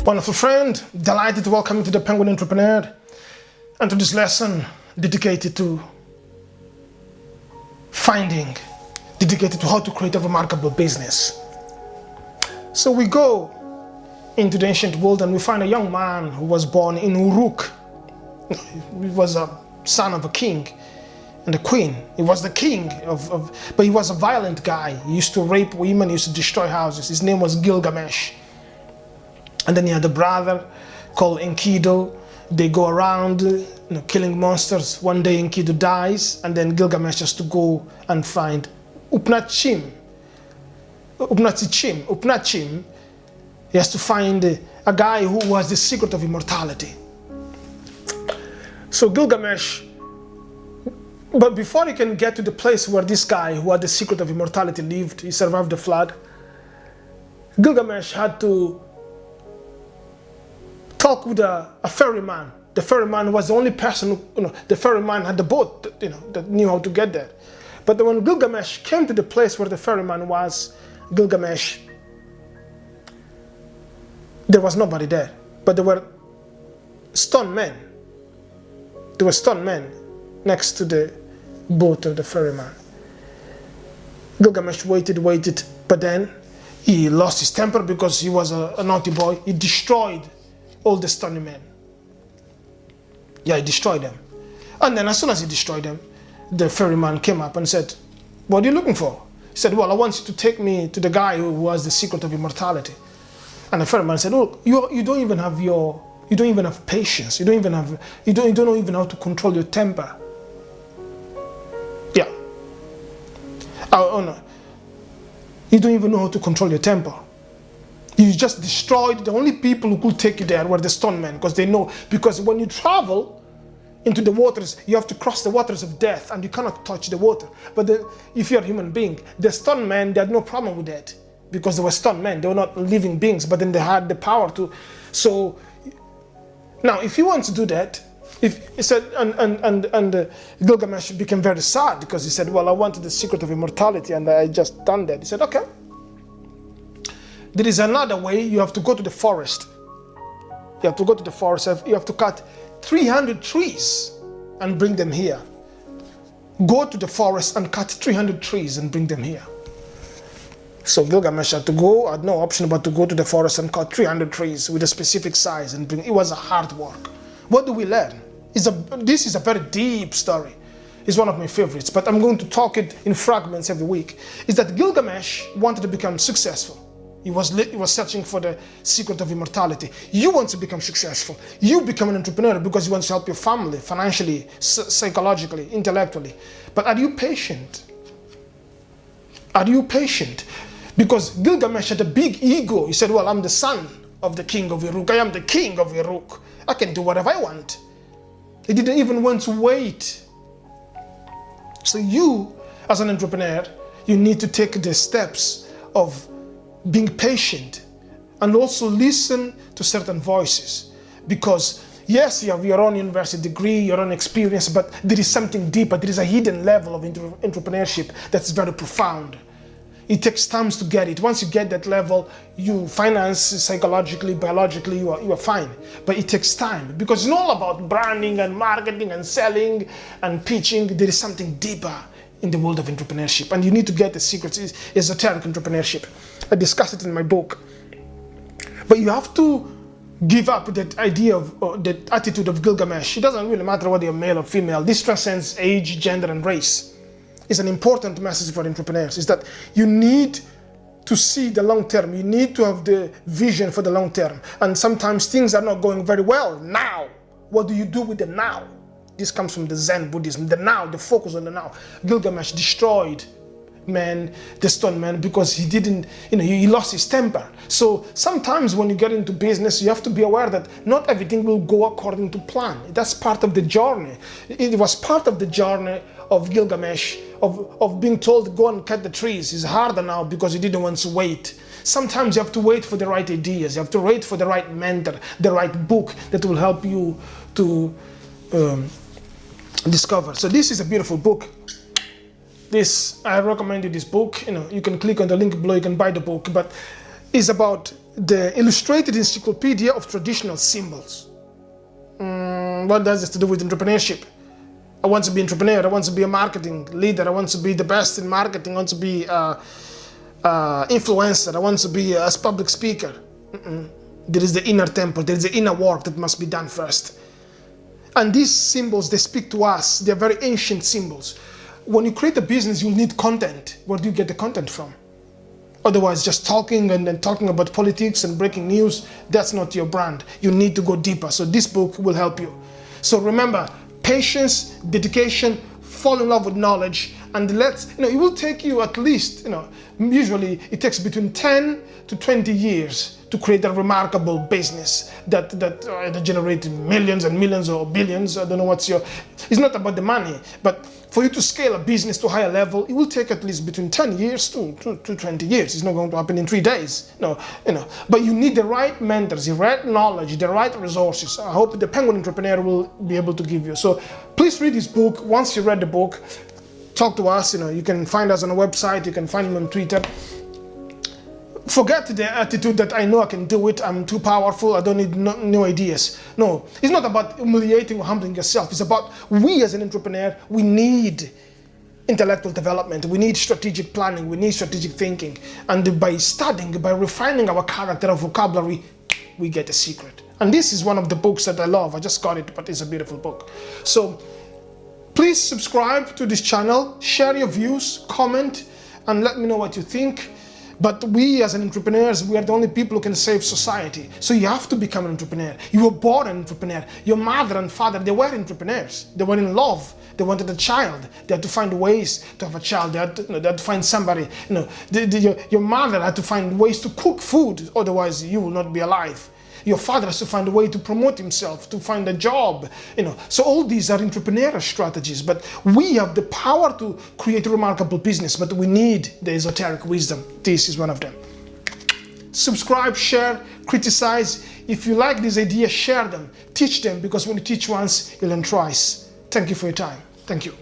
Wonderful friend, delighted to welcome you to the Penguin Entrepreneur and to this lesson dedicated to dedicated to how to create a remarkable business. So we go into the ancient world and we find a young man who was born in Uruk. He was a son of a king and a queen. He was the king but he was a violent guy. He used to rape women, he used to destroy houses. His name was Gilgamesh. And then he had a brother called Enkidu. They go around killing monsters. One day Enkidu dies, and then Gilgamesh has to go and find Upnachim. He has to find a guy who has the secret of immortality. So Gilgamesh, but before he can get to the place where this guy who had the secret of immortality lived, he survived the flood, Gilgamesh had to talk with a ferryman. The ferryman was the only person the ferryman had the boat, that knew how to get there. But when Gilgamesh came to the place where the ferryman was, Gilgamesh, there was nobody there. But there were stone men. There were stone men next to the boat of the ferryman. Gilgamesh waited, but then he lost his temper because he was a naughty boy. He destroyed all the stony men. Yeah, he destroyed them. And then as soon as he destroyed them, the ferryman came up and said, "What are you looking for?" He said, "Well, I want you to take me to the guy who has the secret of immortality." And the ferryman said, "Oh, you don't even have patience. You don't know even how to control your temper." Yeah. Oh no. You don't even know how to control your temper. You just destroyed the only people who could take you there were the stone men, because when you travel into the waters, you have to cross the waters of death and you cannot touch the water. But if you're a human being, the stone men, they had no problem with that because they were stone men. They were not living beings, but then they had the power to. So now, if you want to do that, if he said, and Gilgamesh became very sad because he said, "Well, I wanted the secret of immortality and I just done that." He said, "Okay. There is another way. You have to go to the forest. You have to go to the forest. You have to cut 300 trees and bring them here. Go to the forest and cut 300 trees and bring them here." So Gilgamesh had to go, had no option but to go to the forest and cut 300 trees with a specific size and bring. It was a hard work. What do we learn? This is a very deep story. It's one of my favorites, but I'm going to talk it in fragments every week. Is that Gilgamesh wanted to become successful. He was searching for the secret of immortality. You want to become successful. You become an entrepreneur because you want to help your family financially, psychologically, intellectually. But are you patient? Are you patient? Because Gilgamesh had a big ego. He said, "Well, I'm the son of the king of Uruk. I am the king of Uruk. I can do whatever I want." He didn't even want to wait. So you, as an entrepreneur, you need to take the steps of being patient and also listen to certain voices, because yes, you have your own university degree, your own experience, but there is something deeper. There is a hidden level of entrepreneurship that's very profound. It takes time to get it. Once you get that level, you finance psychologically, biologically, you are fine. But it takes time because it's not all about branding and marketing and selling and pitching. There is something deeper in the world of entrepreneurship, and you need to get the secrets. It's esoteric entrepreneurship. I discuss it in my book. But you have to give up that idea of that attitude of Gilgamesh. It doesn't really matter whether you're male or female. This transcends age, gender, and race. It's an important message for entrepreneurs. Is that you need to see the long term. You need to have the vision for the long term. And sometimes things are not going very well now. What do you do with the now? This comes from the Zen Buddhism, the now, the focus on the now. Gilgamesh destroyed the stone man, because he didn't, he lost his temper. So sometimes when you get into business, you have to be aware that not everything will go according to plan. That's part of the journey. It was part of the journey of Gilgamesh, of being told, "Go and cut the trees." It's harder now because he didn't want to wait. Sometimes you have to wait for the right ideas. You have to wait for the right mentor, the right book that will help you to discover. So this is a beautiful book. I recommend you this book. You can click on the link below, you can buy the book, but it's about the illustrated encyclopedia of traditional symbols. What does this to do with entrepreneurship? I want to be an entrepreneur. I want to be a marketing leader. I want to be the best in marketing. I want to be influencer. I want to be a public speaker. There is the inner temple. There is the inner work that must be done first. And these symbols, they speak to us. They're very ancient symbols. When you create a business, you'll need content. Where do you get the content from? Otherwise, just talking and then talking about politics and breaking news, that's not your brand. You need to go deeper. So this book will help you. So remember, patience, dedication, fall in love with knowledge, and it will take you at least, usually it takes between 10 to 20 years to create a remarkable business that generates millions and millions or billions. I don't know it's not about the money, but for you to scale a business to a higher level, it will take at least between 10 years to 20 years. It's not going to happen in 3 days. But you need the right mentors, the right knowledge, the right resources. I hope the Penguin Entrepreneur will be able to give you. So please read this book. Once you read the book, talk to us. You can find us on our website. You can find me on Twitter. Forget the attitude that I know I can do it, I'm too powerful, I don't need new ideas. No, it's not about humiliating or humbling yourself. It's about we as an entrepreneur, we need intellectual development, we need strategic planning, we need strategic thinking. And by studying, by refining our character, our vocabulary, we get a secret. And this is one of the books that I love. I just got it, but it's a beautiful book. So please subscribe to this channel, share your views, comment, and let me know what you think. But we as entrepreneurs, we are the only people who can save society. So you have to become an entrepreneur. You were born an entrepreneur. Your mother and father, they were entrepreneurs. They were in love. They wanted a child. They had to find ways to have a child. They had to find somebody. Your mother had to find ways to cook food. Otherwise, you will not be alive. Your father has to find a way to promote himself, to find a job. So all these are entrepreneurial strategies. But we have the power to create a remarkable business. But we need the esoteric wisdom. This is one of them. Subscribe, share, criticize. If you like these ideas, share them. Teach them, because when you teach once, you learn twice. Thank you for your time. Thank you.